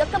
1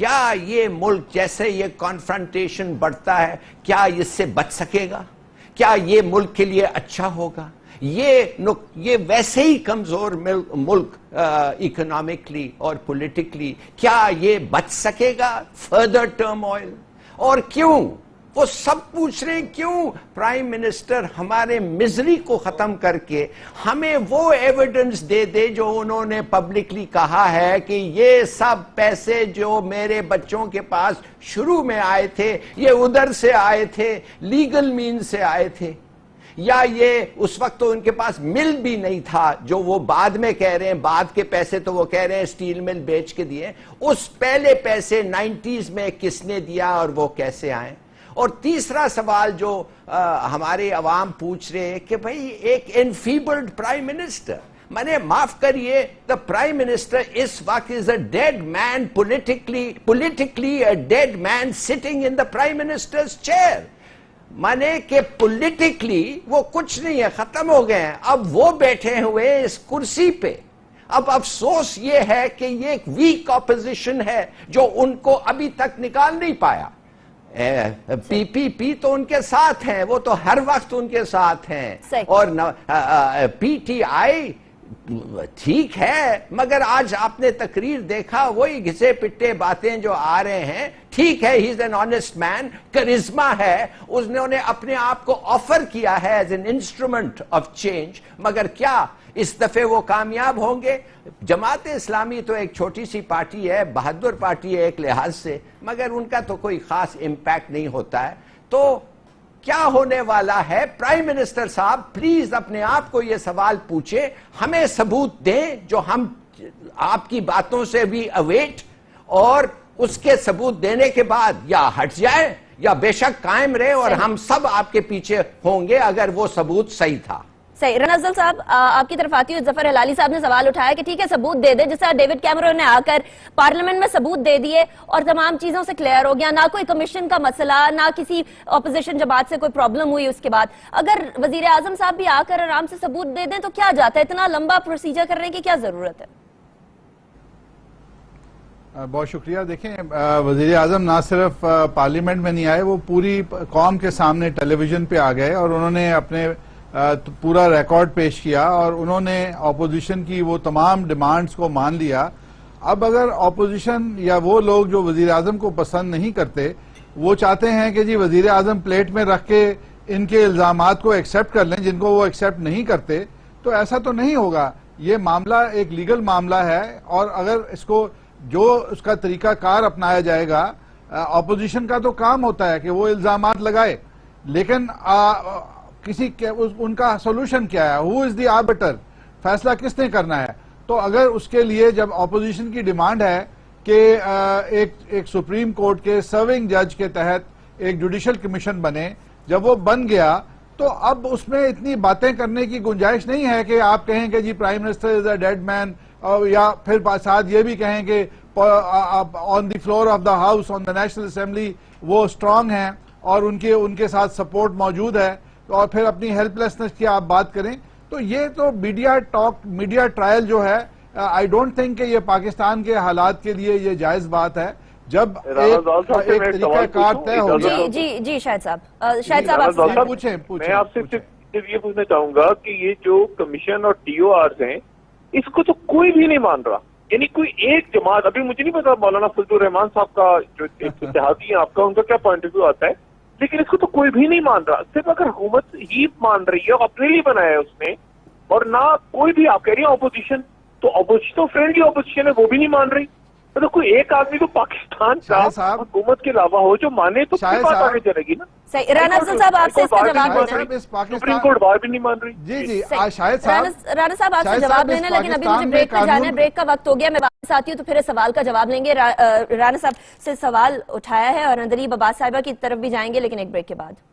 کیا یہ ملک جیسے یہ کانفرنٹیشن بڑھتا ہے کیا اس سے بچ سکے گا؟ کیا یہ ملک کے لیے اچھا ہوگا؟ یہ ویسے ہی کمزور ملک اکنامکلی اور پولیٹیکلی، کیا یہ بچ سکے گا فردر ٹرموائل؟ اور کیوں وہ سب پوچھ رہے ہیں کیوں پرائم منسٹر ہمارے مزری کو ختم کر کے ہمیں وہ ایویڈنس دے دے جو انہوں نے پبلکلی کہا ہے کہ یہ سب پیسے جو میرے بچوں کے پاس شروع میں آئے تھے یہ ادھر سے آئے تھے، لیگل مین سے آئے تھے، یا یہ اس وقت تو ان کے پاس مل بھی نہیں تھا جو وہ بعد میں کہہ رہے ہیں، بعد کے پیسے تو وہ کہہ رہے ہیں سٹیل مل بیچ کے دیے، اس پہلے پیسے 90s میں کس نے دیا اور وہ کیسے آئے؟ اور تیسرا سوال جو ہمارے عوام پوچھ رہے ہیں کہ بھئی ایک انفیبلڈ پرائم منسٹر، میں نے معاف کریے the prime minister اس وقت is a dead man politically a dead man sitting in the prime minister's chair. مانے کہ پولیٹیکلی وہ کچھ نہیں ہے، ختم ہو گئے ہیں، اب وہ بیٹھے ہوئے اس کرسی پہ۔ اب افسوس یہ ہے کہ یہ ایک ویک اپوزیشن ہے جو ان کو ابھی تک نکال نہیں پایا۔ پی پی تو ان کے ساتھ ہیں، وہ تو ہر وقت ان کے ساتھ ہیں، اور پی ٹی آئی ٹھیک ہے، مگر آج آپ نے تقریر دیکھا وہی گھسے پٹے باتیں جو آ رہے ہیں۔ ٹھیک ہے، he is an honest man, charisma ہے، اس نے اپنے آپ کو آفر کیا ہے as an instrument of change, مگر کیا اس دفعے وہ کامیاب ہوں گے؟ جماعت اسلامی تو ایک چھوٹی سی پارٹی ہے، بہادر پارٹی ہے ایک لحاظ سے، مگر ان کا تو کوئی خاص امپیکٹ نہیں ہوتا ہے۔ تو کیا ہونے والا ہے؟ پرائم منسٹر صاحب پلیز اپنے آپ کو یہ سوال پوچھیں، ہمیں ثبوت دیں جو ہم آپ کی باتوں سے بھی اویٹ، اور اس کے ثبوت دینے کے بعد یا ہٹ جائے یا بے شک قائم رہے، اور ہم سب آپ کے پیچھے ہوں گے اگر وہ ثبوت صحیح تھا۔ صحیح۔ رانا افضل صاحب آپ کی طرف آتی ہوں، ظفر ہلالی صاحب نے سوال اٹھایا کہ ٹھیک ہے ثبوت دے دے، جس طرح ڈیوڈ کیمرون نے آ کر پارلیمنٹ میں ثبوت دے دیے اور تمام چیزوں سے کلیئر ہو گیا، نہ کوئی کمیشن کا مسئلہ، نہ کسی اپوزیشن جماعت سے کوئی پرابلم ہوئی اس کے بعد۔ اگر وزیر اعظم صاحب بھی آ کر آرام سے ثبوت دے دیں تو کیا جاتا ہے؟ اتنا لمبا پروسیجر کرنے کی کیا ضرورت ہے؟ بہت شکریہ۔ دیکھیں، وزیر اعظم نہ صرف پارلیمنٹ میں نہیں آئے، وہ پوری قوم کے سامنے ٹیلی ویژن پہ آ گئے اور انہوں نے اپنے پورا ریکارڈ پیش کیا، اور انہوں نے اپوزیشن کی وہ تمام ڈیمانڈز کو مان لیا۔ اب اگر اپوزیشن یا وہ لوگ جو وزیر اعظم کو پسند نہیں کرتے، وہ چاہتے ہیں کہ جی وزیر اعظم پلیٹ میں رکھ کے ان کے الزامات کو ایکسیپٹ کر لیں جن کو وہ ایکسیپٹ نہیں کرتے، تو ایسا تو نہیں ہوگا۔ یہ معاملہ ایک لیگل معاملہ ہے، اور اگر اس کو جو اس کا طریقہ کار اپنایا جائے گا، اپوزیشن کا تو کام ہوتا ہے کہ وہ الزامات لگائے، لیکن ان کا سولوشن کیا ہے؟ ہو از دی آربٹر؟ فیصلہ کس نے کرنا ہے؟ تو اگر اس کے لیے جب اپوزیشن کی ڈیمانڈ ہے کہ ایک سپریم کورٹ کے سرونگ جج کے تحت ایک جوڈیشل کمیشن بنے، جب وہ بن گیا تو اب اس میں اتنی باتیں کرنے کی گنجائش نہیں ہے کہ آپ کہیں کہ جی prime minister is a dead man, یا پھر ساتھ یہ بھی کہیں کہ on the floor of the house, on the national assembly وہ اسٹرانگ ہیں اور ان کے ساتھ سپورٹ موجود ہے، اور پھر اپنی ہیلپ لیسنس کی آپ بات کریں۔ تو یہ تو میڈیا ٹرائل جو ہے، آئی ڈونٹ تھنک کہ یہ پاکستان کے حالات کے لیے یہ جائز بات ہے۔ جب ایک طریقہ کار طے ہو گیا۔ جی شاہد صاحب پوچھیں۔ میں آپ سے صرف یہ پوچھنا چاہوں گا کہ یہ جو کمیشن اور ٹی او آرز ہیں، اس کو تو کوئی بھی نہیں مان رہا، یعنی کوئی ایک جماعت، ابھی مجھے نہیں پتا مولانا فضل الرحمان صاحب کا جو اتحادی ہیں آپ کا، ان کا کیا پوائنٹ آف ویو آتا ہے، لیکن اس کو تو کوئی بھی نہیں مان رہا۔ صرف اگر حکومت ہی مان رہی ہے، اپنے لیے بنایا ہے اس نے، اور نہ کوئی بھی، آپ کہہ رہی ہیں اپوزیشن، تو اپوزیشن تو فرینڈلی اپوزیشن ہے، وہ بھی نہیں مان رہی۔ مطلب کوئی ایک آدمی تو پاکستان کا حکومت کے علاوہ ہو جو مانے، تو پھر بات آگے چلے گی نا۔ رانا افضل صاحب آپ سے اس کا جواب لینا، سپریم کورٹ بار بھی نہیں مان رہی۔ جی شاہد صاحب، رانا صاحب آپ سے جواب لینا، لیکن ابھی مجھے بریک پہ جانا ہے، بریک کا وقت ہو گیا، میں واپس آتی ہوں تو پھر اس سوال کا جواب لیں گے۔ رانا صاحب سے سوال اٹھایا ہے اور اندلیب عباس صاحبہ کی طرف بھی جائیں گے، لیکن ایک بریک کے بعد۔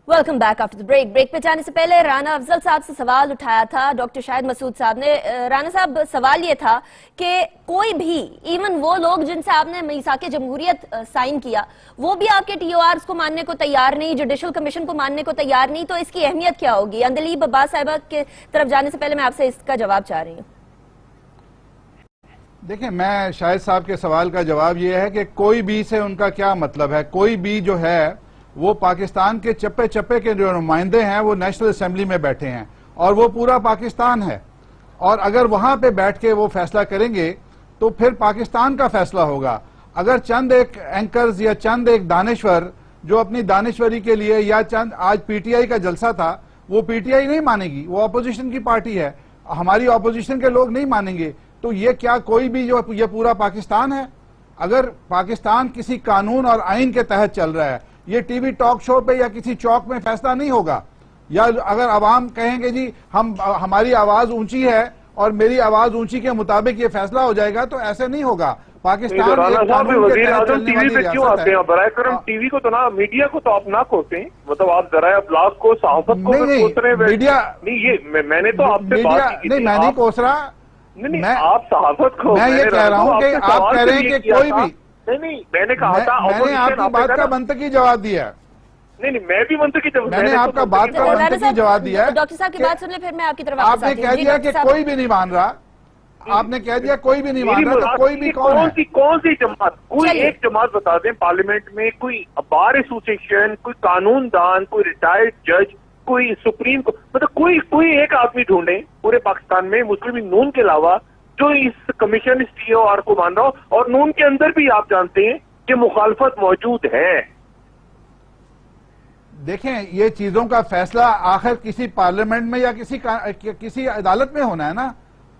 Welcome back after break. Break پہ جانے سے پہلے رانا افضل صاحب سے سوال اٹھایا تھا ڈاکٹر شاہد مسعود صاحب نے۔ رانا صاحب سوال یہ تھا کہ کوئی بھی، ایون وہ لوگ جن سے آپ نے میثاق جمہوریت سائن کیا، وہ بھی آپ کے ٹی او آرز کو ماننے کو تیار نہیں، جوڈیشل کمیشن کو ماننے کو تیار نہیں، تو اس کی اہمیت کیا ہوگی؟ اندلیب عباس صاحبہ کے طرف جانے سے پہلے میں آپ سے اس کا جواب چاہ رہی ہوں۔ دیکھیں میں شاہد صاحب کے سوال کا جواب یہ ہے کہ کوئی بھی سے ان کا کیا مطلب ہے. کوئی بھی جو ہے وہ پاکستان کے چپے چپے کے جو نمائندے ہیں وہ نیشنل اسمبلی میں بیٹھے ہیں اور وہ پورا پاکستان ہے, اور اگر وہاں پہ بیٹھ کے وہ فیصلہ کریں گے تو پھر پاکستان کا فیصلہ ہوگا. اگر چند ایک اینکرز یا چند ایک دانشور جو اپنی دانشوری کے لیے, یا چند آج پی ٹی آئی کا جلسہ تھا, وہ پی ٹی آئی نہیں مانے گی, وہ اپوزیشن کی پارٹی ہے, ہماری اپوزیشن کے لوگ نہیں مانیں گے, تو یہ کیا کوئی بھی جو یہ پورا پاکستان ہے؟ اگر پاکستان کسی قانون اور آئین کے تحت چل رہا ہے, یہ ٹی وی ٹاک شو پہ یا کسی چوک میں فیصلہ نہیں ہوگا. یا اگر عوام کہیں گے جی ہماری آواز اونچی ہے اور میری آواز اونچی کے مطابق یہ فیصلہ ہو جائے گا, تو ایسے نہیں ہوگا. پاکستان وزیر اعظم ٹی وی پہ کیوں آتے ہیں برائے کرم؟ ٹی وی کو تو نہ, میڈیا کو تو آپ نہ کوسیں, مطلب آپ ذرائع ابلاغ کو, صحافت کو کوس رہے ہیں. میڈیا نہیں, یہ میں نے تو آپ سے بات کی, نہیں میں نہیں کوس رہا, نہیں آپ صحافت کو, میں یہ کہہ رہا ہوں کہ آپ کہہ رہے ہیں کہ کوئی بھی, نہیں میں نے کہا تھا, میں نے آپ کی بات کا منطقی جواب دیا. نہیں میں بھی منطقی جواب, میں نے آپ کا بات کا منطقی جواب دیا. ڈاکٹر صاحب کی بات سن لیں پھر میں آپ کی طرف آپ نے کہہ دیا کہ کوئی بھی نہیں مان رہا, آپ نے کہہ دیا کوئی بھی نہیں مان رہا, تو کوئی بھی کون سی جماعت؟ کوئی ایک جماعت بتا دیں پارلیمنٹ میں, کوئی بار ایسوسیشن, کوئی قانون دان, کوئی ریٹائرڈ جج, کوئی سپریم کو, مطلب کوئی ایک آدمی ڈھونڈیں پورے پاکستان میں مسلم نون کے علاوہ جو اس کمیشن اس ٹی او آر کو مان رہا ہو. اور نون کے اندر بھی آپ جانتے ہیں کہ مخالفت موجود ہے. دیکھیں یہ چیزوں کا فیصلہ آخر کسی پارلیمنٹ میں یا کسی عدالت میں ہونا ہے نا.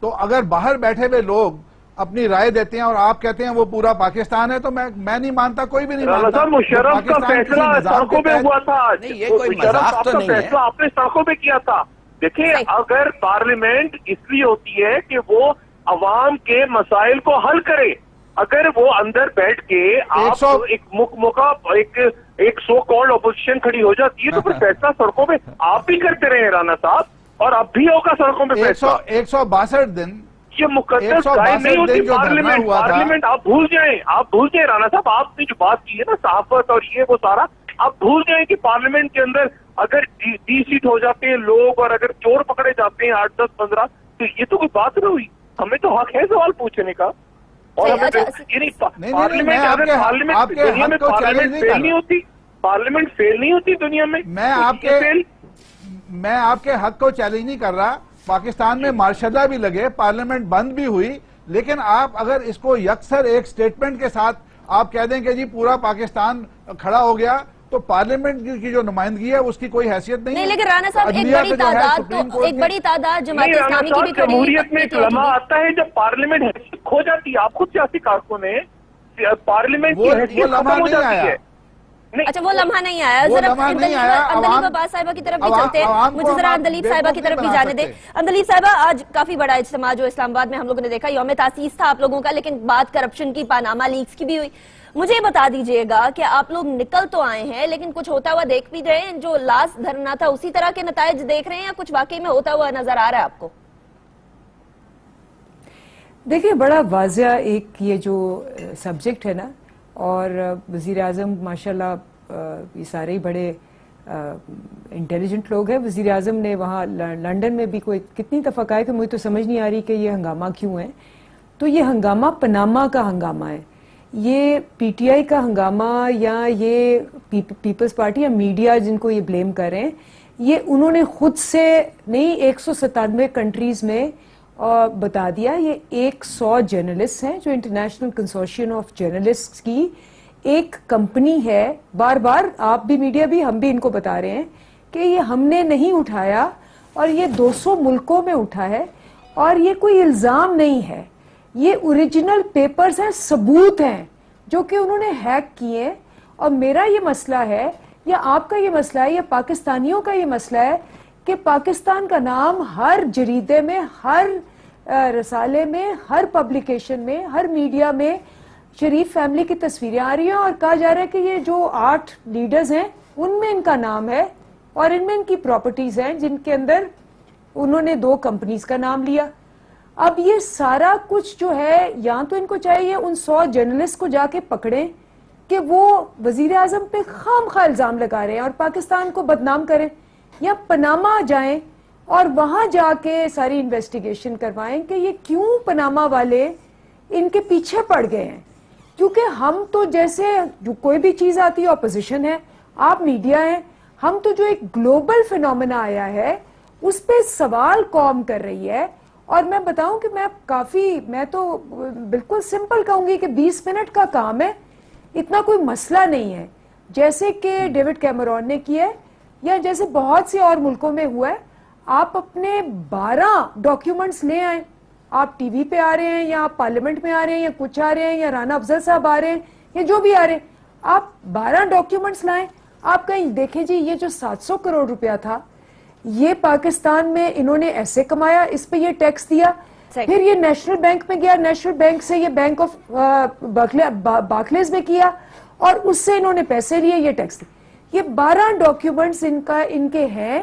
تو اگر باہر بیٹھے ہوئے لوگ اپنی رائے دیتے ہیں اور آپ کہتے ہیں وہ پورا پاکستان ہے, تو میں نہیں مانتا, کوئی بھی نہیں مانتا. مشرف کا فیصلہ سڑکوں پہ ہوا تھا, مشرف کا فیصلہ آپ نے سڑکوں پہ کیا تھا. دیکھیں اگر پارلیمنٹ اس لیے ہوتی ہے کہ وہ عوام کے مسائل کو حل کرے, اگر وہ اندر بیٹھ کے آپ ایک سو کالڈ اپوزیشن کھڑی ہو جاتی ہے, تو پھر فیصلہ سڑکوں پہ آپ بھی کرتے رہے رانا صاحب, اور اب بھی ہوگا سڑکوں پہ فیصلہ. 162 دن یہ مقدس گائے نہیں ہوتی پارلیمنٹ. آپ بھول جائیں رانا صاحب, آپ نے جو بات کی ہے نا صحافت اور یہ وہ سارا, آپ بھول جائیں کہ پارلیمنٹ کے اندر اگر 20 سیٹ ہو جاتے ہیں لوگ, اور اگر چور پکڑے جاتے ہیں 8, 10, 15, تو یہ تو کوئی بات نہ ہوئی. ہمیں تو حق ہے سوال پوچھنے کا. اور پارلیمنٹ فیل نہیں ہوتی دنیا میں. میں آپ کے حق کو چیلنج نہیں کر رہا. پاکستان میں مارشل لا بھی لگے, پارلیمنٹ بند بھی ہوئی, لیکن آپ اگر اس کو یکسر ایک سٹیٹمنٹ کے ساتھ آپ کہہ دیں کہ جی پورا پاکستان کھڑا ہو گیا, تو پارلیمنٹ کی جو نمائندگی ہے اس کی کوئی حیثیت نہیں. لیکن رانا صاحب ایک بڑی تعداد جماعت اسلامی کی بھی کھڑی. جمہوریت میں ایک لمحہ آتا ہے جب پارلیمنٹ حیثیت کھو جاتی ہے. آپ خود سیاسی کارکن ہیں, پارلیمنٹ کی حیثیت ختم ہو جاتی ہے. اچھا وہ لمحہ نہیں آیا. ذرا اندلیب عباس صاحبہ کی طرف بھی چلتے ہیں, مجھے ذرا اندلیب صاحبہ کی طرف بھی جانے دیں. اندلیب صاحبہ, آج کافی بڑا اجتماع جو اسلام آباد میں ہم لوگوں نے دیکھا, یوم تاسیس تھا آپ لوگوں کا, لیکن بات کرپشن کی, پاناما لیکس کی بھی ہوئی. مجھے بتا دیجئے گا کہ آپ لوگ نکل تو آئے ہیں, لیکن کچھ ہوتا ہوا دیکھ بھی رہے ہیں؟ جو لاسٹ دھرنا تھا اسی طرح کے نتائج دیکھ رہے ہیں, یا کچھ واقعی میں ہوتا ہوا نظر آ رہا ہے آپ کو؟ دیکھیں بڑا واضح ایک یہ جو سبجیکٹ ہے نا, اور وزیر اعظم ماشاءاللہ یہ سارے ہی بڑے انٹیلیجنٹ لوگ ہیں. وزیر اعظم نے وہاں لنڈن میں بھی کوئی کتنی دفعہ کہا کہ مجھے تو سمجھ نہیں آ رہی کہ یہ ہنگامہ کیوں ہے. تو یہ ہنگامہ پاناما کا ہنگامہ ہے, یہ پی ٹی آئی کا ہنگامہ, یا یہ پیپلز پارٹی یا میڈیا جن کو یہ بلیم کر رہے ہیں, یہ انہوں نے خود سے نہیں 197 کنٹریز میں بتا دیا. یہ 100 جرنلسٹ ہیں جو انٹرنیشنل کنسورشیم آف جرنلسٹ کی ایک کمپنی ہے. بار بار آپ بھی میڈیا بھی, ہم بھی ان کو بتا رہے ہیں کہ یہ ہم نے نہیں اٹھایا, اور یہ 200 ملکوں میں اٹھا ہے, اور یہ کوئی الزام نہیں ہے, یہ اوریجنل پیپرز ہیں, ثبوت ہیں جو کہ انہوں نے ہیک کیے. اور میرا یہ مسئلہ ہے, یا آپ کا یہ مسئلہ ہے, یا پاکستانیوں کا یہ مسئلہ ہے کہ پاکستان کا نام ہر جریدے میں, ہر رسالے میں, ہر پبلیکیشن میں, ہر میڈیا میں شریف فیملی کی تصویریں آ رہی ہیں, اور کہا جا رہا ہے کہ یہ جو 8 لیڈرز ہیں ان میں ان کا نام ہے, اور ان میں ان کی پراپرٹیز ہیں جن کے اندر انہوں نے 2 کمپنیز کا نام لیا. اب یہ سارا کچھ جو ہے, یا تو ان کو چاہیے ان 100 جرنلسٹ کو جا کے پکڑیں کہ وہ وزیر اعظم پہ خام خواہ الزام لگا رہے ہیں اور پاکستان کو بدنام کریں, یا پاناما جائیں اور وہاں جا کے ساری انویسٹیگیشن کروائیں کہ یہ کیوں پاناما والے ان کے پیچھے پڑ گئے ہیں. کیونکہ ہم تو جیسے جو کوئی بھی چیز آتی ہے اپوزیشن ہے, آپ میڈیا ہیں, ہم تو جو ایک گلوبل فینومینا آیا ہے اس پہ سوال قوم کر رہی ہے. اور میں بتاؤں کہ میں تو بالکل سمپل کہوں گی کہ 20 منٹ کا کام ہے, اتنا کوئی مسئلہ نہیں ہے, جیسے کہ ڈیوڈ کیمرون نے کیا ہے یا جیسے بہت سے اور ملکوں میں ہوا ہے. آپ اپنے 12 ڈاکیومنٹس لے آئیں, آپ ٹی وی پہ آ رہے ہیں یا آپ پارلیمنٹ میں آ رہے ہیں یا کچھ آ رہے ہیں یا رانا افضل صاحب آ رہے ہیں یا جو بھی آ رہے ہیں, آپ 12 ڈاکیومنٹس لائیں. آپ کہیں دیکھیں جی یہ جو 700 کروڑ روپیہ تھا یہ پاکستان میں انہوں نے ایسے کمایا, اس پہ یہ ٹیکس دیا, پھر یہ نیشنل بینک میں گیا, نیشنل بینک سے یہ بینک آف بارکلیز میں کیا اور اس سے انہوں نے پیسے لیے, یہ ٹیکس دیا. یہ 12 ڈاکیومنٹس ان کے ہیں.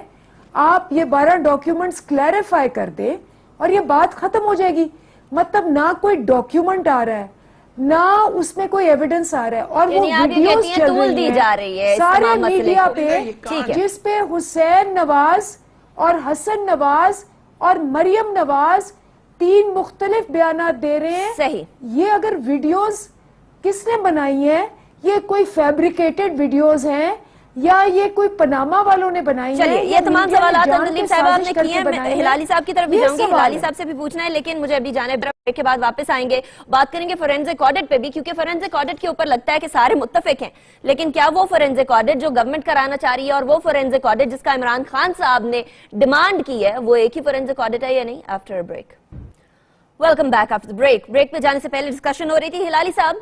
آپ یہ 12 ڈاکیومنٹس کلیریفائی کر دیں اور یہ بات ختم ہو جائے گی. مطلب نہ کوئی ڈاکیومنٹ آ رہا ہے نہ اس میں کوئی ایویڈنس آ رہا ہے, اور وہ ویڈیوز چل رہی ہیں سارے میڈیا پہ جس پہ حسین نواز اور حسن نواز اور مریم نواز 3 مختلف بیانات دے رہے ہیں. صحیح. یہ اگر ویڈیوز کس نے بنائی ہیں, یہ کوئی فیبریکیٹڈ ویڈیوز ہیں یا یہ کوئی پناما والوں نے بنائی ہیں؟ یہ تمام سوالات عبداللطیف صاحب آپ نے کیے ہیں. ہلالی صاحب کی طرف بھی جاؤں گی, ہلالی صاحب سے بھی پوچھنا ہے, لیکن مجھے ابھی جانے بریک کے بعد واپس آئیں گے, بات کریں گے فورینزک آڈٹ پہ بھی, کیونکہ فورینزک آڈٹ کے اوپر لگتا ہے کہ سارے متفق ہیں, لیکن کیا وہ فورینزک آڈٹ جو گورنمنٹ کرانا چاہ رہی ہے اور وہ فورینزک آڈٹ جس کا عمران خان صاحب نے ڈیمانڈ کی ہے وہ ایک ہی فورینزک آڈٹ ہے یا نہیں؟ After break. Welcome back after break. Break پہ جانے سے پہلے ڈسکشن ہو رہی تھی. ہلالی صاحب,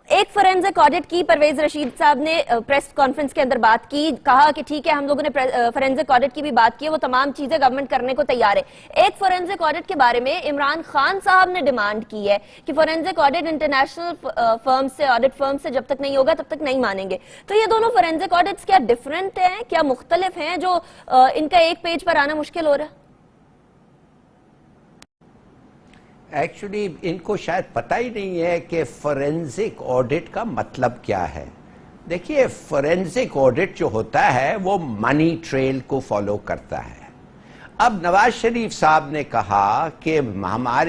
ایک فورینزک آڈٹ کی پرویز رشید صاحب نے پریس کانفرنس کے اندر بات کی, کہا کہ ٹھیک ہے ہم لوگوں نے فورینزک آڈٹ کی بھی بات کی, وہ تمام چیزیں گورنمنٹ کرنے کو تیار ہے. ایک فورینزک آڈٹ کے بارے میں عمران خان صاحب نے ڈیمانڈ کی ہے کہ فورینزک آڈٹ انٹرنیشنل فرم سے, آڈٹ فرم سے جب تک نہیں ہوگا تب تک نہیں مانیں گے. تو یہ دونوں فورینزک آڈٹس کیا ڈفرینٹ ہیں, کیا مختلف ہیں جو ان کا ایک پیج پر آنا مشکل ہو رہا ہے؟ ایکچولی ان کو شاید پتہ ہی نہیں ہے کہ فورینزک آڈٹ کا مطلب کیا ہے. دیکھیے فورینزک آڈٹ جو ہوتا ہے وہ منی ٹریل کو فالو کرتا ہے. اب نواز شریف صاحب نے کہا کہ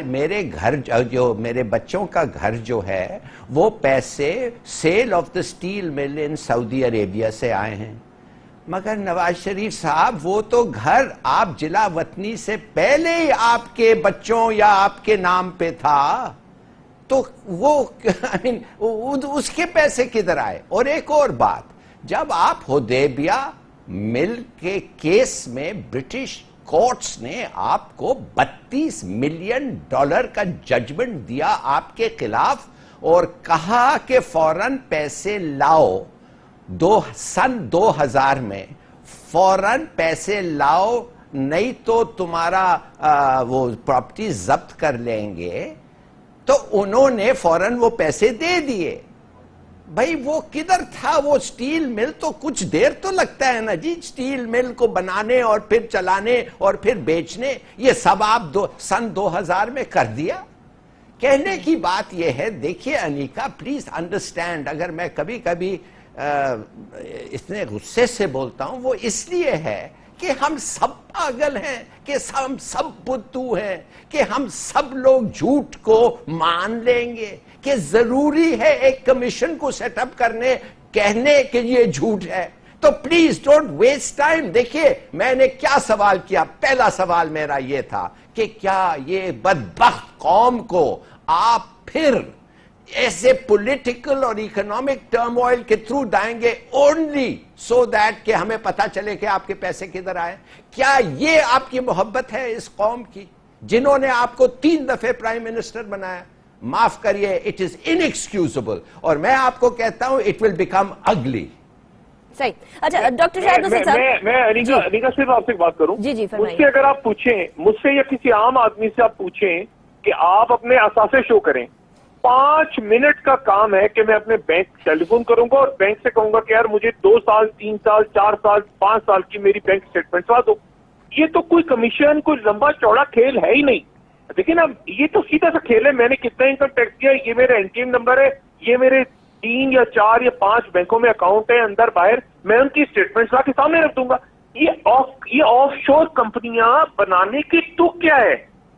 میرے گھر جو میرے بچوں کا گھر جو ہے وہ پیسے سیل آف دا اسٹیل مل ان سعودی عربیہ سے آئے ہیں. مگر نواز شریف صاحب وہ تو گھر آپ جلا وطنی سے پہلے ہی آپ کے بچوں یا آپ کے نام پہ تھا, تو وہ اس کے پیسے کدھر آئے؟ اور ایک اور بات, جب آپ حدیبیہ مل کے کیس میں برٹش کورٹس نے آپ کو $32 ملین کا ججمنٹ دیا آپ کے خلاف اور کہا کہ فوراً پیسے لاؤ, سن 2000 میں فوراً پیسے لاؤ نہیں تو تمہارا وہ پراپرٹی ضبط کر لیں گے, تو انہوں نے فوراً وہ پیسے دے دیے. بھائی وہ کدھر تھا وہ سٹیل مل؟ تو کچھ دیر تو لگتا ہے نا جی سٹیل مل کو بنانے اور پھر چلانے اور پھر بیچنے, یہ سب آپ سن 2000 میں کر دیا. کہنے کی بات یہ ہے, دیکھیے انیکا پلیز انڈرسٹینڈ, اگر میں کبھی کبھی اتنے غصے سے بولتا ہوں وہ اس لیے ہے کہ ہم سب پاگل ہیں, کہ ہم سب بدھو ہیں, کہ ہم سب لوگ جھوٹ کو مان لیں گے, کہ ضروری ہے ایک کمیشن کو سیٹ اپ کرنے کہنے کہ یہ جھوٹ ہے. تو پلیز ڈونٹ ویسٹ ٹائم. دیکھیے میں نے کیا سوال کیا, پہلا سوال میرا یہ تھا کہ کیا یہ بدبخت قوم کو آپ پھر ایسے پولیٹیکل اور اکنامک ٹرموائل کے تھرو دائیں گے اونلی سو دیٹ کہ ہمیں پتا چلے کہ آپ کے پیسے کدھر آئے؟ کیا یہ آپ کی محبت ہے اس قوم کی جنہوں نے آپ کو 3 دفعے پرائم منسٹر بنایا؟ معاف کریے, اٹ از انیکسکیوزبل, اور میں آپ کو کہتا ہوں اٹ ول بیکم اگلی. صحیح. اچھا ڈاکٹر شاہد حسین صاحب, میں انیکا صرف آپ سے ایک بات کروں. جی مجھ سے اگر آپ پوچھیں, مجھ سے یا کسی عام آدمی سے آپ پوچھیں کہ آپ اپنے اثاثے شو کریں, 5 منٹ کا کام ہے کہ میں اپنے بینک ٹیلی فون کروں گا اور بینک سے کہوں گا کہ یار مجھے 2 سال 3 سال 4 سال 5 سال کی میری بینک اسٹیٹمنٹ لا دو. یہ تو کوئی کمیشن, کوئی لمبا چوڑا کھیل ہے ہی نہیں. دیکھیں نا, یہ تو سیدھا سا کھیل ہے. میں نے کتنا انکم ٹیکس دیا, یہ میرا NTM نمبر ہے, یہ میرے 3 یا 4 یا 5 بینکوں میں اکاؤنٹ ہے اندر باہر, میں ان کی اسٹیٹمنٹ لا کے سامنے رکھ دوں گا. یہ آف شور کمپنیاں بنانے کی تک کیا ہے؟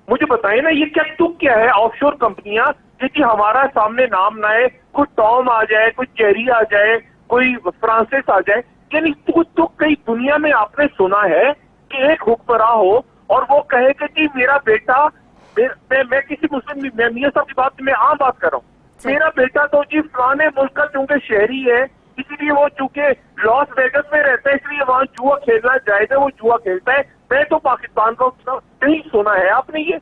مجھے بتائیں نا, یہ کیا تک کیا ہے آف شور کمپنیاں کہ ہمارا سامنے نام نہ ہے, کوئی ٹام آ جائے, کوئی جیری آ جائے, کوئی فرانسس آ جائے. یعنی تو کئی دنیا میں آپ نے سنا ہے کہ ایک حکمراں ہو اور وہ کہے کہ جی میرا بیٹا, میں کسی مسلم, میں میاں صاحب کی بات میں عام بات کر رہا ہوں, میرا بیٹا تو جی فلانے ملک کا چونکہ شہری ہے, اسی لیے وہ چونکہ لاس ویگس میں رہتا ہے اس لیے وہاں جوا کھیلنا جائز ہے, وہ جوا کھیلتا ہے. میں تو پاکستان کا نہیں سنا ہے آپ نے یہ.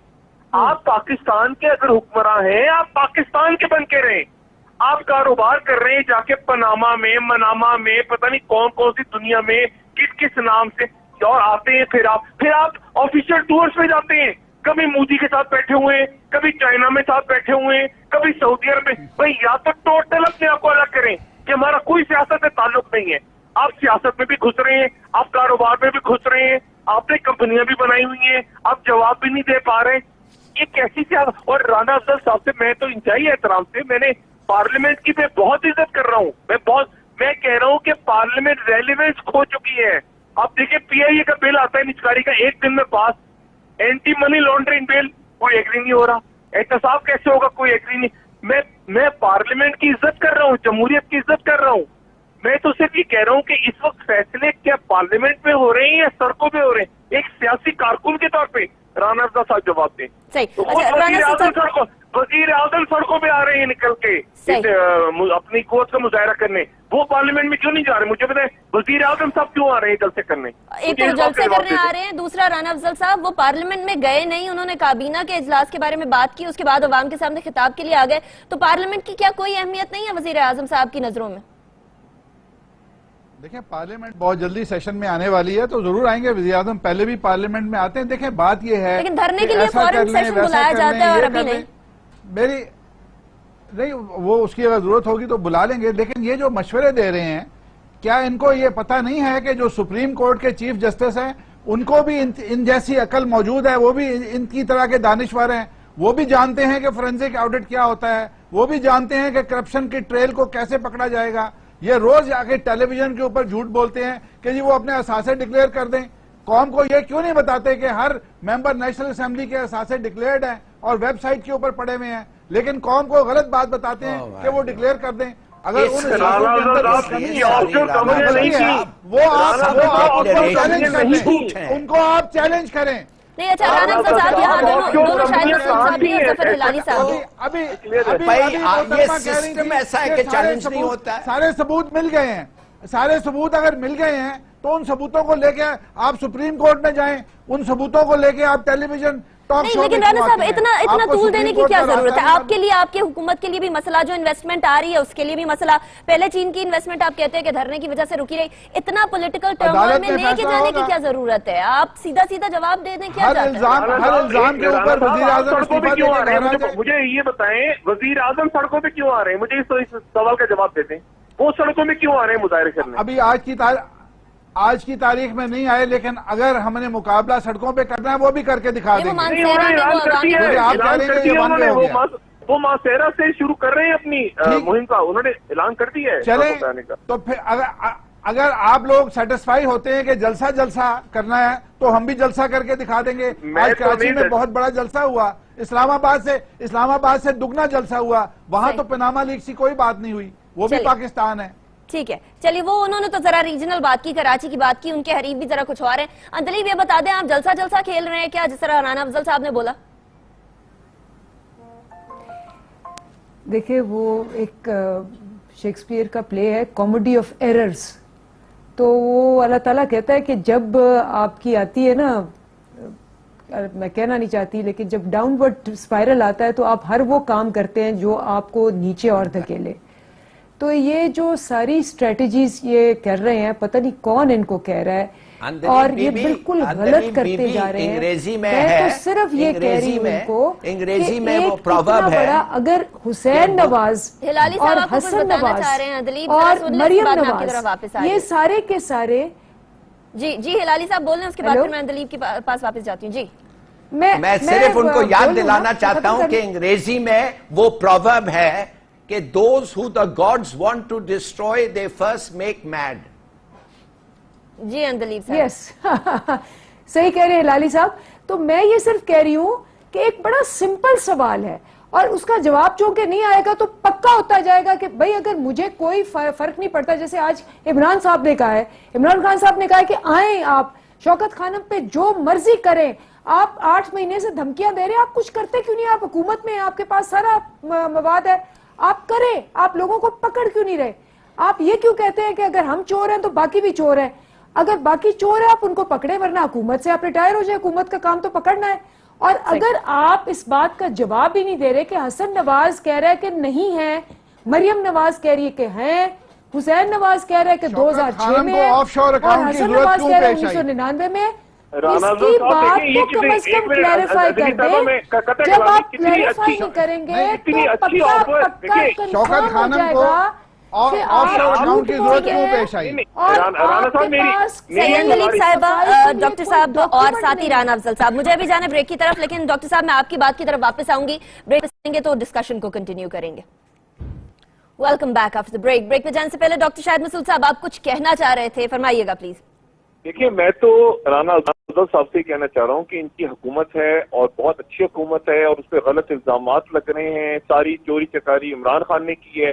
آپ پاکستان کے اگر حکمراں ہیں, آپ پاکستان کے بن کے رہیں. آپ کاروبار کر رہے ہیں جا کے پناما میں, مناما میں, پتہ نہیں کون کون سی دنیا میں کس کس نام سے, اور آتے ہیں پھر آپ آفیشیل ٹورز پہ جاتے ہیں. کبھی مودی کے ساتھ بیٹھے ہوئے ہیں, کبھی چائنا میں ساتھ بیٹھے ہوئے ہیں, کبھی سعودی عرب میں. بھائی یا تو ٹوٹل اپنے آپ کو الگ کریں کہ ہمارا کوئی سیاست سے تعلق نہیں ہے. آپ سیاست میں بھی گھس رہے ہیں, آپ کاروبار میں بھی گھس رہے ہیں, آپ نے کمپنیاں بھی بنائی ہوئی ہیں, آپ جواب بھی نہیں دے پا رہے. یہ کیسی سیاست. اور رانا افضل صاحب سے میں تو انتہائی احترام سے, میں نے پارلیمنٹ کی میں بہت عزت کر رہا ہوں, میں کہہ رہا ہوں کہ پارلیمنٹ ریلیونس کھو چکی ہے. آپ دیکھیں پی آئی اے کا بل آتا ہے نجکاری کا 1 دن میں پاس, اینٹی منی لانڈرنگ بل کوئی ایگری نہیں ہو رہا, احتساب کیسے ہوگا کوئی ایگری نہیں. میں پارلیمنٹ کی عزت کر رہا ہوں, جمہوریت کی عزت کر رہا ہوں. میں تو صرف یہ کہہ رہا ہوں کہ اس وقت فیصلے کیا پارلیمنٹ میں ہو رہے ہیں یا سڑکوں پہ ہو رہے ہیں. ایک سیاسی کارکن کے طور پہ رانا افضل صاحب جواب دیں. وزیر اعظم سڑکوں پہ آ رہے ہیں نکل کے اپنی قوت کا مظاہرہ کرنے, وہ پارلیمنٹ میں کیوں نہیں جا رہے؟ مجھے بتائیں وزیر اعظم صاحب کیوں آ رہے ہیں جلسے کرنے؟ ایک تو جلسے کرنے آ رہے ہیں, دوسرا رانا افضل صاحب وہ پارلیمنٹ میں گئے نہیں, انہوں نے کابینہ کے اجلاس کے بارے میں بات کی, اس کے بعد عوام کے سامنے خطاب کے لیے آ گئے. تو پارلیمنٹ کی کیا کوئی اہمیت نہیں ہے وزیر اعظم صاحب کی نظروں میں؟ دیکھیں پارلیمنٹ بہت جلدی سیشن میں آنے والی ہے تو ضرور آئیں گے. وزیر اعظم پہلے بھی پارلیمنٹ میں آتے ہیں. دیکھیں بات یہ ہے لیکن دھرنے کے لیے فوراً سیشن بلایا جاتا ہے اور ابھی نہیں. نہیں وہ اس کی اگر ضرورت ہوگی تو بلا لیں گے. لیکن یہ جو مشورے دے رہے ہیں, کیا ان کو یہ پتہ نہیں ہے کہ جو سپریم کورٹ کے چیف جسٹس ہیں ان کو بھی ان جیسی عقل موجود ہے, وہ بھی ان کی طرح کے دانشور ہیں, وہ بھی جانتے ہیں کہ فورینسک آڈٹ کیا ہوتا ہے, وہ بھی جانتے ہیں کہ کرپشن کی ٹریل کو کیسے پکڑا جائے گا. یہ روز جا کے ٹیلی ویژن کے اوپر جھوٹ بولتے ہیں کہ جی وہ اپنے اثاثے ڈکلیئر کر دیں. قوم کو یہ کیوں نہیں بتاتے کہ ہر ممبر نیشنل اسمبلی کے اثاثے ڈکلیئرڈ ہیں اور ویب سائٹ کے اوپر پڑے ہوئے ہیں, لیکن قوم کو غلط بات بتاتے ہیں کہ وہ ڈکلیئر کر دیں. اگر ان اثاثوں کے اندر وہ آپ چیلنج کریں, ان کو آپ چیلنج کریں. نہیں اچھا رانا افضل صاحب یہاں دونوں شاہد مسعود صاحب بھی اور ظفر ہلالی صاحب ابھی یہ سسٹم ایسا ہے کہ چیلنج نہیں ہوتا ہے. سارے ثبوت مل گئے ہیں, سارے ثبوت اگر مل گئے ہیں تو ان ثبوتوں کو لے کے آپ سپریم کورٹ میں جائیں, ان ثبوتوں کو لے کے آپ ٹیلی ویژن نہیں. لیکن رانا صاحب اتنا طول دینے کی کیا ضرورت ہے؟ آپ کے لیے, آپ کی حکومت کے لیے بھی مسئلہ, جو انویسٹمنٹ آ رہی ہے اس کے لیے بھی مسئلہ. پہلے چین کی انویسٹمنٹ آپ کہتے ہیں کہ دھرنے کی وجہ سے رکی رہی, اتنا پولیٹیکل ٹرموائل میں لے کے جانے کی کیا ضرورت ہے؟ آپ سیدھا جواب دے دیں. کیا ہر الزام کے اوپر وزیر اعظم استعفیٰ کیوں آ رہے ہیں؟ مجھے یہ بتائیں وزیر اعظم سڑکوں پہ کیوں آ رہے ہیں؟ مجھے اس سوال کا جواب دے دیں. وہ سڑکوں میں کیوں آ رہے ہیں مظاہرے کرنے؟ ابھی آج کی تاریخ میں نہیں آئے, لیکن اگر ہم نے مقابلہ سڑکوں پہ کرنا ہے وہ بھی کر کے دکھا دیں گے. وہ ماسیرا سے شروع کر رہے ہیں اپنی مہم کا, انہوں نے اعلان کر دیا ہے. چلیں تو پھر اگر آپ لوگ سیٹسفائی ہوتے ہیں کہ جلسہ کرنا ہے تو ہم بھی جلسہ کر کے دکھا دیں گے. آج کراچی میں بہت بڑا جلسہ ہوا, اسلام آباد سے دگنا جلسہ ہوا, وہاں تو پناما لیکس کی کوئی بات نہیں ہوئی, وہ بھی پاکستان ہے. ٹھیک ہے چلیے, وہ انہوں نے تو ذرا ریجنل بات کی, کراچی کی بات کی, ان کے حریف بھی ذرا کچھ اور ہیں. اندلیب یہ بتا دیں آپ جلسہ کھیل رہے ہیں کیا, جس طرح رانا افضل صاحب نے بولا؟ دیکھیں وہ ایک شیکسپیئر کا پلے ہے کامیڈی آف ایررز, تو وہ اللہ تعالیٰ کہتا ہے کہ جب آپ کی آتی ہے نا, میں کہنا نہیں چاہتی, لیکن جب ڈاؤن ورڈ اسپائرل آتا ہے تو آپ ہر وہ کام کرتے ہیں جو آپ کو نیچے اور دھکیلے. تو یہ جو ساری اسٹریٹجیز یہ کر رہے ہیں, پتہ نہیں کون ان کو کہہ رہا ہے, اور یہ بالکل غلط کرتے جا رہے ہیں. انگریزی میں میں تو صرف یہ کہہ رہی ہوں ان کو انگریزی میں وہ کہ پروورب ہے, اگر حسین نواز اور حسن نواز اور مریم نواز یہ سارے کے سارے. جی ہلالی صاحب بول رہے ہیں, اس کے بعد پھر میں اندلیب کے پاس واپس جاتی ہوں. جی میں صرف ان کو یاد دلانا چاہتا ہوں کہ انگریزی میں وہ پروورب ہے کہ those who the gods want to destroy they first make mad. جی اندلیب صاحب. یس صحیح کہہ رہے ہیں ہلالی صاحب. تو میں یہ صرف کہہ رہی ہوں کہ ایک بڑا سمپل سوال ہے, اور اس کا جواب چونکہ نہیں آئے گا تو پکا ہوتا جائے گا کہ بھئی اگر مجھے کوئی فرق نہیں پڑتا، جیسے آج عمران صاحب نے کہا ہے، عمران خان صاحب نے کہا ہے کہ آئیں آپ شوکت خانم پہ جو مرضی کریں، آپ 8 مہینے سے دھمکیاں دے رہے ہیں، آپ کچھ کرتے کیوں نہیں؟ آپ حکومت میں ہیں، آپ کے پاس سارا مواد ہے، آپ کریں، آپ لوگوں کو پکڑ کیوں نہیں رہے؟ آپ یہ کیوں کہتے ہیں کہ اگر ہم چور ہیں تو باقی بھی چور ہیں؟ اگر باقی چور ہیں آپ ان کو پکڑیں، ورنہ حکومت سے آپ ریٹائر ہو جائیں، حکومت کا کام تو پکڑنا ہے۔ اور اگر آپ اس بات کا جواب ہی نہیں دے رہے کہ حسن نواز کہہ رہا ہے کہ نہیں ہے، مریم نواز کہہ رہی ہے کہ ہیں، حسین نواز کہہ رہا ہے کہ 2006 میں ہے، اور حسن نواز کہہ رہا ہے 1999 میں، اس کی بات کو کم از کم کلیریفائی کر دیں۔ جب آپ کلیریفائی نہیں کریں گے تو پکا کنفرم ہو جائے گا کہ آپ جھوٹ بول رہے ہیں۔ اور دلیپ صاحبہ، ڈاکٹر صاحب اور ساتھی رانا افضل صاحب، مجھے بھی جانا ہے بریک کی طرف، لیکن ڈاکٹر صاحب میں آپ کی بات کی طرف واپس آؤں گی، بریک کریں گے تو ڈسکشن کو کنٹینیو کریں گے۔ Welcome back after break. Break پہ جانے سے پہلے ڈاکٹر شاہد مسعود صاحب آپ کچھ کہنا چاہ رہے تھے، فرمائیے گا پلیز۔ دیکھیے میں تو رانا افضل صاحب سے کہنا چاہ رہا ہوں کہ ان کی حکومت ہے اور بہت اچھی حکومت ہے، اور اس پہ غلط الزامات لگ رہے ہیں، ساری چوری چکاری عمران خان نے کی ہے،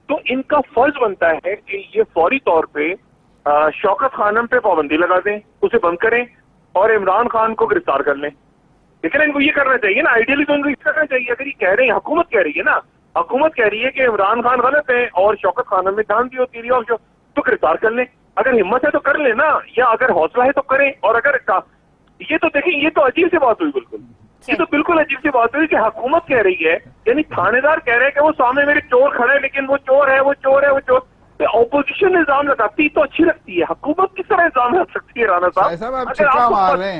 تو ان کا فرض بنتا ہے کہ یہ فوری طور پہ شوکت خانم پہ پابندی لگا دیں، اسے بند کریں اور عمران خان کو گرفتار کر لیں۔ لیکن ان کو یہ کرنا چاہیے نا، آئیڈیلی تو ان کو یہ کرنا چاہیے، اگر یہ کہہ رہے ہیں، حکومت کہہ رہی ہے نا، حکومت کہہ رہی ہے کہ عمران خان غلط ہے اور شوکت خانم میں جان دی ہوتی ہے تو گرفتار کر لیں، اگر ہمت ہے تو کر لیں نا، یا اگر حوصلہ ہے تو کریں۔ اور اگر یہ تو دیکھیں، یہ تو عجیب سی بات ہوئی، بالکل یہ تو بالکل عجیب سی بات ہوئی کہ حکومت کہہ رہی ہے، یعنی تھانے دار کہہ رہے ہیں کہ وہ سامنے میرے چور کھڑے ہیں لیکن وہ چور ہے، وہ چور ہے، وہ چور۔ اپوزیشن الزام لگاتی تو اچھی لگتی ہے، حکومت کس طرح الزام لگ سکتی ہے رانا صاحب؟ اگر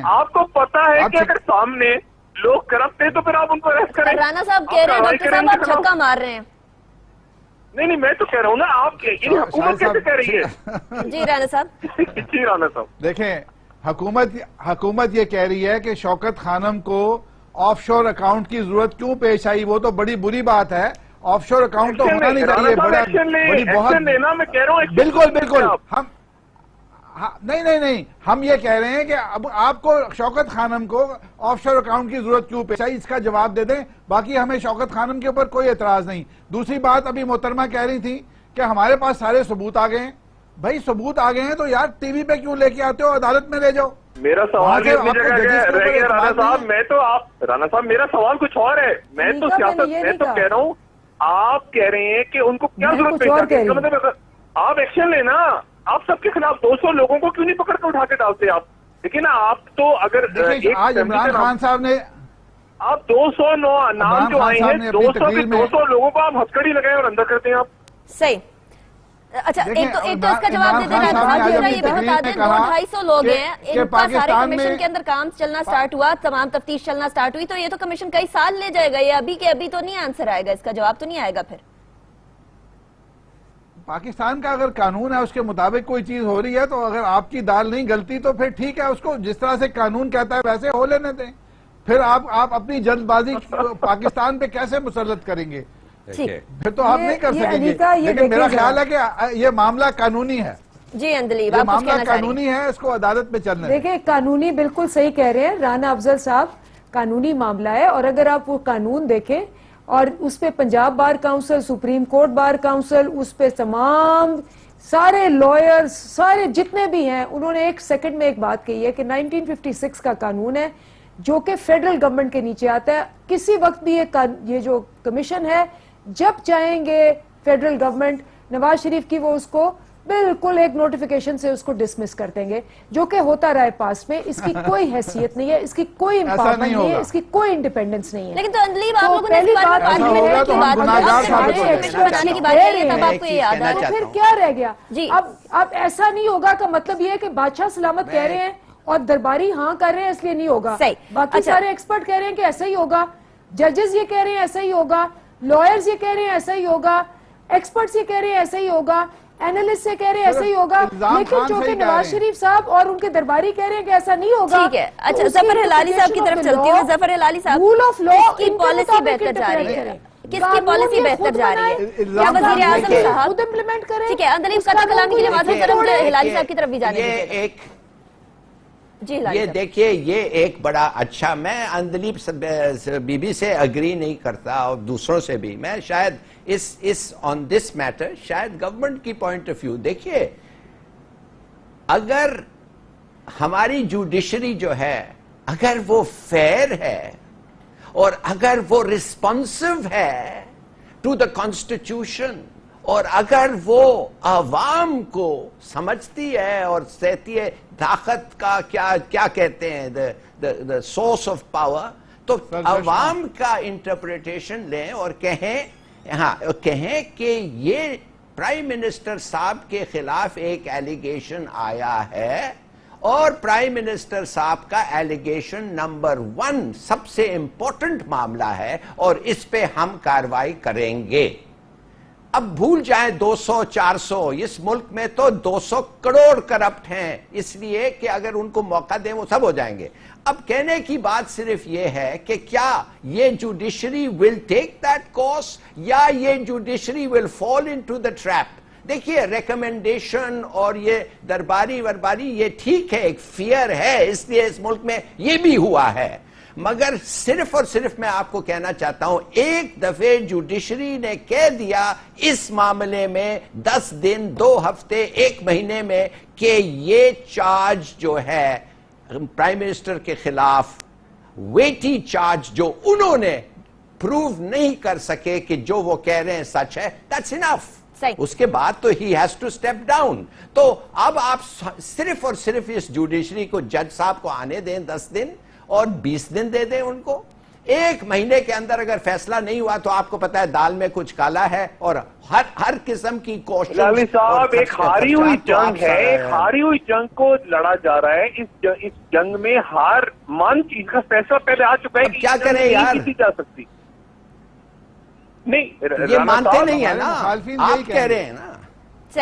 آپ کو پتا ہے کہ اگر سامنے لوگ کرپٹ ہیں تو پھر آپ ان کو اریسٹ کریں۔ رانا صاحب کہہ رہے ہیں ڈاکٹر صاحب آپ چھکا مار رہے ہیں۔ نہیں میں تو کہہ رہا ہوں نا، آپ یہ حکومت کیسے کہہ رہی ہے؟ جی رانا صاحب۔ جی رانا صاحب دیکھیں، حکومت یہ کہہ رہی ہے کہ شوکت خانم کو آف شور اکاؤنٹ کی ضرورت کیوں پیش آئی، وہ تو بڑی بری بات ہے، آف شور اکاؤنٹ تو ہونا نہیں چاہیے، بڑی بہت بالکل ہم نہیں ہم یہ کہہ رہے ہیں کہ اب آپ کو شوکت خانم کو آف شور اکاؤنٹ کی ضرورت کیوں پیش آئی، اس کا جواب دے دیں، باقی ہمیں شوکت خانم کے اوپر کوئی اعتراض نہیں۔ دوسری بات ابھی محترمہ کہہ رہی تھی کہ ہمارے پاس سارے ثبوت آ گئے ہیں، بھائی ثبوت آ گئے ہیں تو یار ٹی وی پہ کیوں لے کے آتے ہو، عدالت میں لے جاؤ۔ میرا سوال اپنی جگہ رہ گیا رانا صاحب، رانا صاحب میرا سوال کچھ اور ہے، میں تو سیاست میں تو کہہ رہا ہوں، آپ کہہ رہے ہیں کہ ان کو کیا ضرورت پیش آتی ہے، مطلب آپ ایکشن لینا، آپ سب کے خلاف 200 لوگوں کو کیوں نہیں پکڑ کے اٹھا کے ڈالتے آپ؟ دیکھیں نا، آپ تو اگر آج عمران خان صاحب نے آپ 200 نام جو آئے ہیں، 200 لوگوں کو آپ ہتھکڑی لگائیں اور اندر کرتے ہیں آپ۔ صحیح، اچھا ایک تو اس کا جواب دے دینا تھا، دوسرا یہ بھی بتا دیں 200-250 لوگ ہیں، ان کا سارے کمیشن کے اندر کام چلنا سٹارٹ ہوا، تمام تفتیش چلنا سٹارٹ ہوئی، تو یہ تو کمیشن کئی سال لے جائے گا، یہ ابھی کے ابھی تو نہیں آنسر آئے گا، اس کا جواب تو نہیں آئے گا۔ پھر پاکستان کا اگر قانون ہے اس کے مطابق کوئی چیز ہو رہی ہے تو اگر آپ کی دال نہیں گلتی تو پھر ٹھیک ہے، اس کو جس طرح سے قانون کہتا ہے ویسے ہو لینے دیں، پھر آپ اپنی جلد بازی پاکستان پہ کیسے مسلط کریں گے؟ پھر تو آپ نہیں کر سکیں گے، لیکن میرا خیال ہے کہ یہ معاملہ قانونی ہے۔ جی اندلیب، یہ معاملہ قانونی ہے، اس کو عدالت میں چلنے دیں۔ دیکھیں قانونی بالکل صحیح کہہ رہے ہیں رانا افضل صاحب، قانونی معاملہ ہے، اور اگر آپ وہ قانون دیکھیں اور اس پہ Punjab bar council, supreme court bar council, اس پہ تمام سارے لائرز، سارے جتنے بھی ہیں، انہوں نے ایک سیکنڈ میں ایک بات کہی ہے کہ 1956 کا قانون ہے جو کہ فیڈرل گورنمنٹ کے نیچے آتا ہے، کسی وقت بھی یہ جو کمیشن ہے جب چاہیں گے فیڈرل گورنمنٹ نواز شریف کی، وہ اس کو بالکل ایک نوٹیفیکیشن سے اس کو ڈسمس کر دیں گے، جو کہ ہوتا رہے پاس میں، اس کی کوئی حیثیت نہیں ہے، اس کی کوئی امپاورمنٹ نہیں ہے، اس کی کوئی انڈیپینڈنس نہیں ہے۔ لیکن تو اندلیب آپ لوگوں نے اس بات پارلیمنٹ کی بات بنانے کی بات کی ہے، تب آپ کو یہ یاد آ رہا ہے، پھر کیا رہ گیا؟ اب ایسا نہیں ہوگا کہ مطلب یہ ہے کہ بادشاہ سلامت کہہ رہے ہیں اور درباری ہاں کر رہے ہیں اس لیے نہیں ہوگا، باقی سارے ایکسپرٹ کہہ رہے ہیں کہ ایسا ہی ہوگا، ججز یہ کہہ رہے ہیں ایسا ہی ہوگا، لائرز یہ کہہ رہے ہیں ایسا ہی ہوگا، ایکسپرٹس یہ کہہ رہے ہیں ایسا ہی ہوگا، اینالسٹ سے کہہ رہے ہیں ایسا ہی ہوگا، لیکن چونکہ نواز شریف صاحب اور ان کے درباری کہہ رہے ہیں کہ ایسا نہیں ہوگا۔ ٹھیک ہے، اچھا ظفر ہلالی صاحب کی طرف چلتی ہوں۔ ظفر ہلالی صاحب، کس کی پالیسی بہتر جا رہی ہے؟ کس کی پالیسی بہتر جا رہی ہے؟ کیا وزیر اعظم صاحب خود امپلیمنٹ کریں؟ ٹھیک ہے، اندلیب قطع کلامی کے لیے معذرت کرم، ہلالی صاحب کی طرف بھی جانے دیجیے۔ جی لال یہ صاحب۔ دیکھیے یہ ایک بڑا اچھا، میں اندلیپ بی بی سے اگری نہیں کرتا اور دوسروں سے بھی، میں شاید اس آن دس میٹر شاید گورنمنٹ کی پوائنٹ آف ویو، دیکھیے اگر ہماری جوڈیشری جو ہے اگر وہ فیئر ہے اور اگر وہ رسپانسو ہے ٹو دا کانسٹیٹیوشن، اور اگر وہ عوام کو سمجھتی ہے اور سہتی ہے طاقت کا کیا کہتے ہیں the source of power، تو عوام کا انٹرپریٹیشن لیں اور کہیں کہ یہ پرائم منسٹر صاحب کے خلاف ایک ایلیگیشن آیا ہے اور پرائم منسٹر صاحب کا ایلیگیشن نمبر 1 سب سے امپورٹنٹ معاملہ ہے اور اس پہ ہم کارروائی کریں گے۔ اب بھول جائیں 200 400، اس ملک میں تو 200 کروڑ کرپٹ ہیں، اس لیے کہ اگر ان کو موقع دیں وہ سب ہو جائیں گے۔ اب کہنے کی بات صرف یہ ہے کہ کیا یہ judiciary will take that course یا یہ judiciary will fall into the trap. دیکھیے ریکمنڈیشن اور یہ درباری ورباری یہ ٹھیک ہے، ایک فیئر ہے، اس لیے اس ملک میں یہ بھی ہوا ہے، مگر صرف اور صرف میں آپ کو کہنا چاہتا ہوں ایک دفعہ جوڈیشری نے کہہ دیا اس معاملے میں 10 دن 2 ہفتے 1 مہینے میں کہ یہ چارج جو ہے پرائم منسٹر کے خلاف ویٹی چارج جو انہوں نے پروو نہیں کر سکے کہ جو وہ کہہ رہے ہیں سچ ہے، that's enough۔ اس کے بعد تو he has to step down۔ تو اب آپ صرف اور صرف اس جوڈیشری کو جج صاحب کو آنے دیں 10 دن اور 20 دن دے دیں ان کو، 1 مہینے کے اندر اگر فیصلہ نہیں ہوا تو آپ کو پتا ہے دال میں کچھ کالا ہے، اور ہر قسم کی کوشش لالی صاحب ایک ہاری ہوئی جنگ ہے، ایک ہاری ہوئی جنگ کو لڑا جا رہا ہے، اس جنگ میں ہار مان چیز کا فیصلہ پہلے آ چکا ہے کہ کیا کریں یار، نہیں جا سکتی، نہیں یہ مانتے نہیں ہے نا، آپ کہہ رہے ہیں نا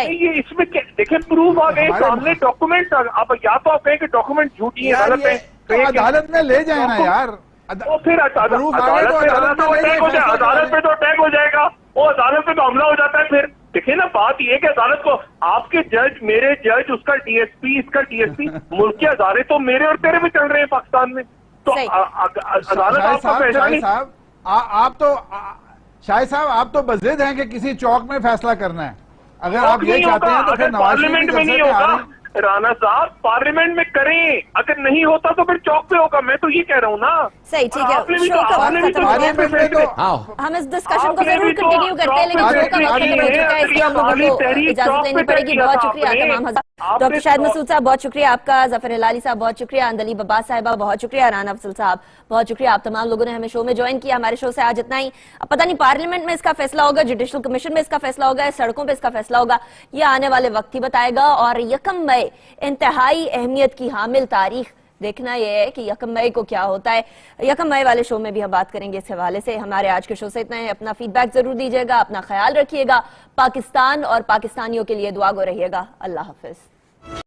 یہ اس میں دیکھیں پروف آ گئے سامنے، ڈاکومنٹ اب یا تو آپ کہیں کہ ڈاکومنٹ جھوٹی ہیں غلط ہیں، عدالت میں لے جائیں نا یار، وہ پھر عدالت پہ تو اٹیک ہو جائے گا، وہ عدالت پہ تو حملہ ہو جاتا ہے۔ پھر دیکھیں نا بات یہ کہ عدالت کو آپ کے جج، میرے جج، اس کا ڈی ایس پی، اس کا ڈی ایس پی، ملک کے ادارے تو میرے اور تیرے بھی چل رہے ہیں پاکستان میں، تو عدالت آپ کا فیصلہ نہیں۔ شاہد صاحب آپ تو بضد ہیں کہ کسی چوک میں فیصلہ کرنا ہے، اگر آپ یہ چاہتے ہیں تو پھر پارلیمنٹ میں نہیں ہوگا رانا صاحب، پارلیمنٹ میں کریں، اگر نہیں ہوتا تو پھر چوک پہ ہوگا، میں تو یہ کہہ رہا ہوں نا۔ صحیح، ٹھیک ہے، شو کا وقت ختم ہو گیا، ہم اس ڈسکشن کو ضرور کنٹینیو کرتے ہیں، لیکن شو کا وقت ختم ہو چکا ہے، اس لیے ہم لوگوں کو اجازت لینی پڑے گی۔ بہت شکریہ تمام حضرات، ڈاکٹر شاہد مسعود صاحب بہت شکریہ آپ کا، ظفر ہلالی صاحب بہت شکریہ، اندلیب عباس صاحبہ بہت شکریہ، رانا افضل صاحب بہت شکریہ، آپ تمام لوگوں نے ہمیں شو میں جوائن کیا۔ ہمارے شو سے آج اتنا ہی، اب پتہ نہیں پارلیمنٹ میں اس کا فیصلہ ہوگا، جوڈیشل کمیشن میں اس کا فیصلہ ہوگا، سڑکوں پہ اس کا فیصلہ ہوگا، یہ آنے والے وقت ہی بتائے گا۔ اور 1 مئی انتہائی اہمیت کی حامل تاریخ، دیکھنا یہ ہے کہ 1 مئی کو کیا ہوتا ہے۔ 1 مئی والے شو میں بھی ہم بات کریں گے اس حوالے سے۔ ہمارے آج کے شو سے اتنا ہے، اپنا فیڈ بیک ضرور دیجیے گا، اپنا خیال رکھیے گا، پاکستان اور پاکستانیوں کے لیے دعا گو رہیے گا۔ اللہ حافظ۔